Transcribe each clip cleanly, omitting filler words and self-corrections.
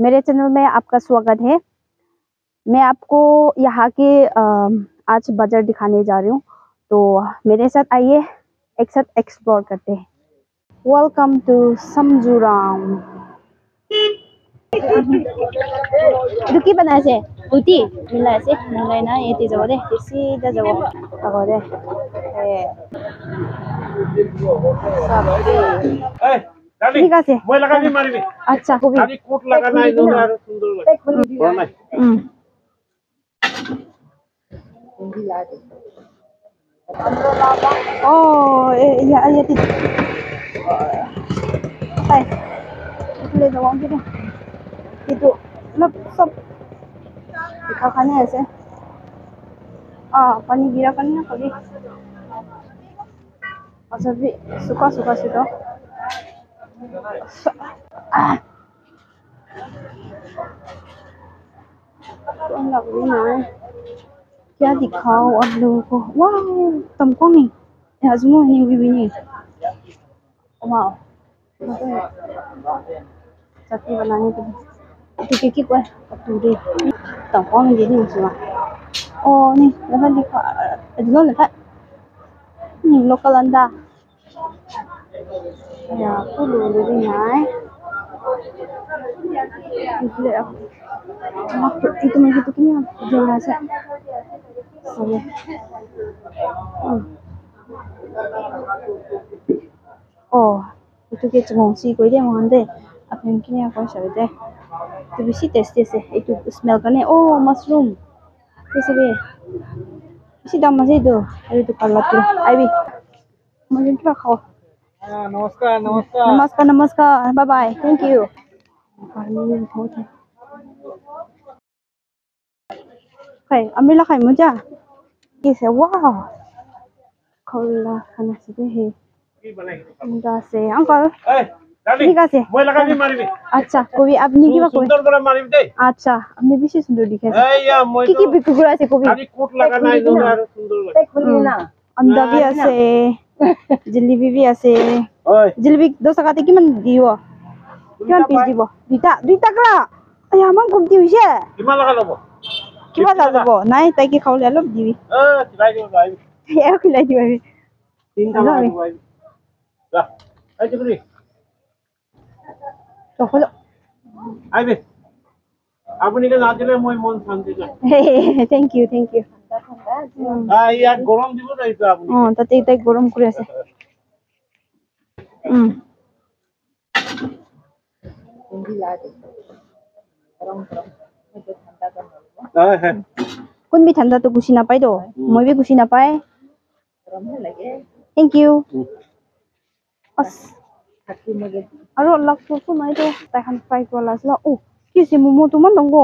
मेरे चैनल में आपका स्वागत है। मैं आपको यहाँ के आज बाजार दिखाने जा रही हूँ, तो मेरे साथ आइए, एक साथ एक्सप्लोर करते हैं। Welcome to समजुराम। दुकी बनाए से उती मिलाए से मिलाए ना ये तीजो दे सीधा जाओ तको दे ঠিক আছে মই লাগাবি মারিবি আচ্ছা কবি খালি কোট লাগা নাই নলে আর সুন্দর লাগে বড় নাই oh ya ya tidak hai boleh dong gitu itu lep sop dikakanya aja pani girakannya kali Asabi suka situ Enggak punya क्या दिखाओ आप लोगों को वाह तुमको नहीं हजमो नहीं हुई भी नहीं वाह चटनी बनाने के लिए ठीक है पूरी तुमको नहीं देनी मुझे oh nih lepas dikhao dulu lepas nih lokal anda ya aku dulu ni naik itu macam tu kini jangan rasa sorry oh itu ke cemong si kau dia mohon deh apa yang kini aku cakap deh tu bisi tasty sih itu smell kan oh mushroom कैसे भी इसी दाम में से दो अरे तो कर लाती हूँ आई भी मुझे क्या खाओ नमस्कार बाय बाय थैंक यू खाई अमीला खाई मुझे कैसे वाह खोला खाना सीधे है से अंकल ঠিক আছে মই লাগাবি মারিবি আচ্ছা কবি আপনি কি কই সুন্দর করে মারিবি দে আচ্ছা আপনি বেশি সুন্দর দেখাছে এইয়া মই কি বিক্রি করে আছে কবি খালি কোট লাগা নাই নলে আর সুন্দর লাগে খুলি না আন্ডা भी আছে জিলিপি भी আছে ওই জিলিপি 10 টাকাতে কিমান দিব কিমান পিস দিব দুইটা করা আয়া মান কম দিছে কিমান লাগা লব কিমান লাগব নাই তাই কি খাওলে অলপ দিবি খিলাই দিব ভাই এও খিলাই দিবি তিনটা লাগা ভাই যা এই চুরি তো হলো আইবে আপনি কে না দিলে মই মন শান্তি না থ্যাংক ইউ ইয়া গরম দিব না এটা আপনি তাতে তাই গরম করে আছে হ্যাঁ কোন বি ঠান্ডা তো গুছি না পাই তো মই বি গুছি না পাই থ্যাংক ইউ আস আৰু লাগছো নাই তো তাইখান ফ্ৰাই কৰা আছিল ও কি আছে মোমো তোমাৰ দংগ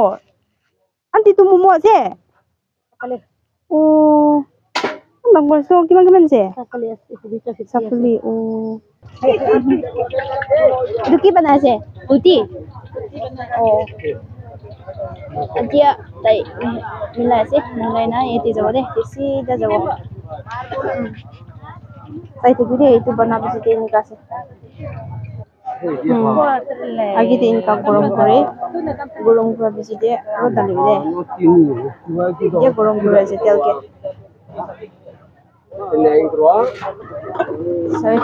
আন্টি তো মোমো আছে ও দংগ সো কিমান আছে চাকলি ও itu কি বনাইছে উটি ও এতিয়া তাই মিলাইছে মিলাই না এতে যাব দে সিধা যাব তাই তো ভিডিও itu বানাবো যেতে নিকাছে আগে দিন কা গরম করে বেশি দিয়ে আর ডালিবি দে যে গরম করে আছে তেলকে সই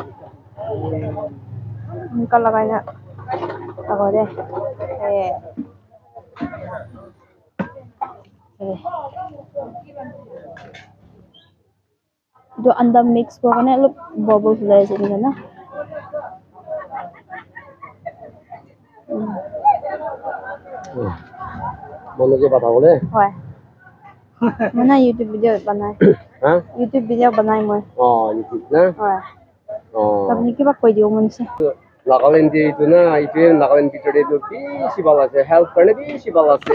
নিকা লাগাই না তাকো দে itu anda mix pokoknya lu bubble dari sini kan nah बोलो के बताओ ले হয় mana YouTube video बनाए हां YouTube video बनाए मैं YouTube ना হয় আপনি কিবা কই দিও মনছে नागालैंड दे इतो ना इतो नागालैंड भितर दे बेसी बाला छे हेल्प करने बेसी बाला छे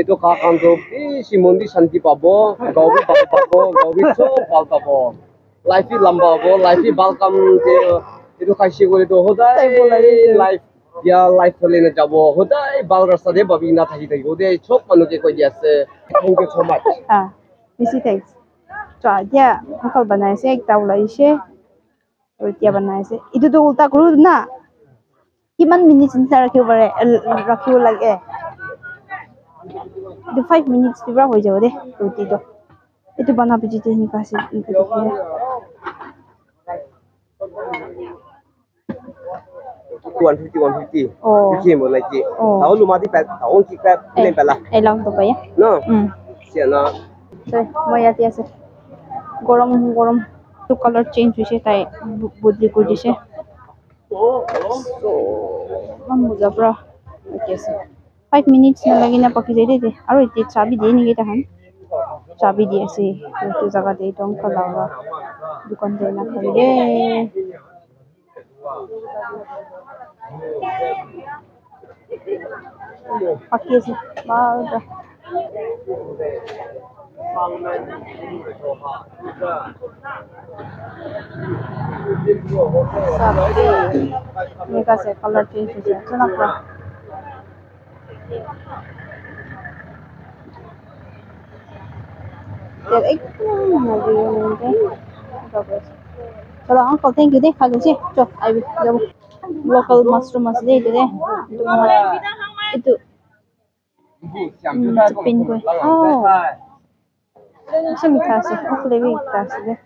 एतो का काम तो बेसी मन्दिर शांति पाबो गाउँ पाबो गाउँ सब बाल पाबो लाइफ लंबा हो लाइफ बालकाम जे एतो खाइसे गरे तो होदाय लाइफ या लाइफ चले न जाबो होदाय बाल रास्ता दे बाबी ना थाকি थाकी होदे सब मानु के कइ दियासे थैंक यू सो मच बेसी थैंक्स तो आजा हकल बनाए से एक ताउला इसे और क्या बनाए से इतो तो उल्टा करू ना Kiman minutes na rakhiu bare rakhiu lage. The 5 minutes bra ho jao de roti to. Itu bana biji te ni kasi ni ka de. 150 150 Oh. Iki mo lagi. Oh. Tahu lumah di pet, tahu kita pilih pela. Lang to pa ya. No. Siapa? So, maya ti ase. Gorom gorom to color change hoise tai budli kor dise. So, mamu jabra. Okay, 5 minutes na lagi na paki jai de. Aro ite chabi de ni kita han. Chabi di ase. To jaga de tong kalawa. Dukan de na khali de. Paki ase. Ba. Ini kasih color change saja, kenapa? Jadi lagi nanti, kalau uncle thank you deh, kalau sih, cok, ayo, jauh, local mushroom masih itu deh, itu, cepin gue, oh, semi kasih, oh lebih kasih deh.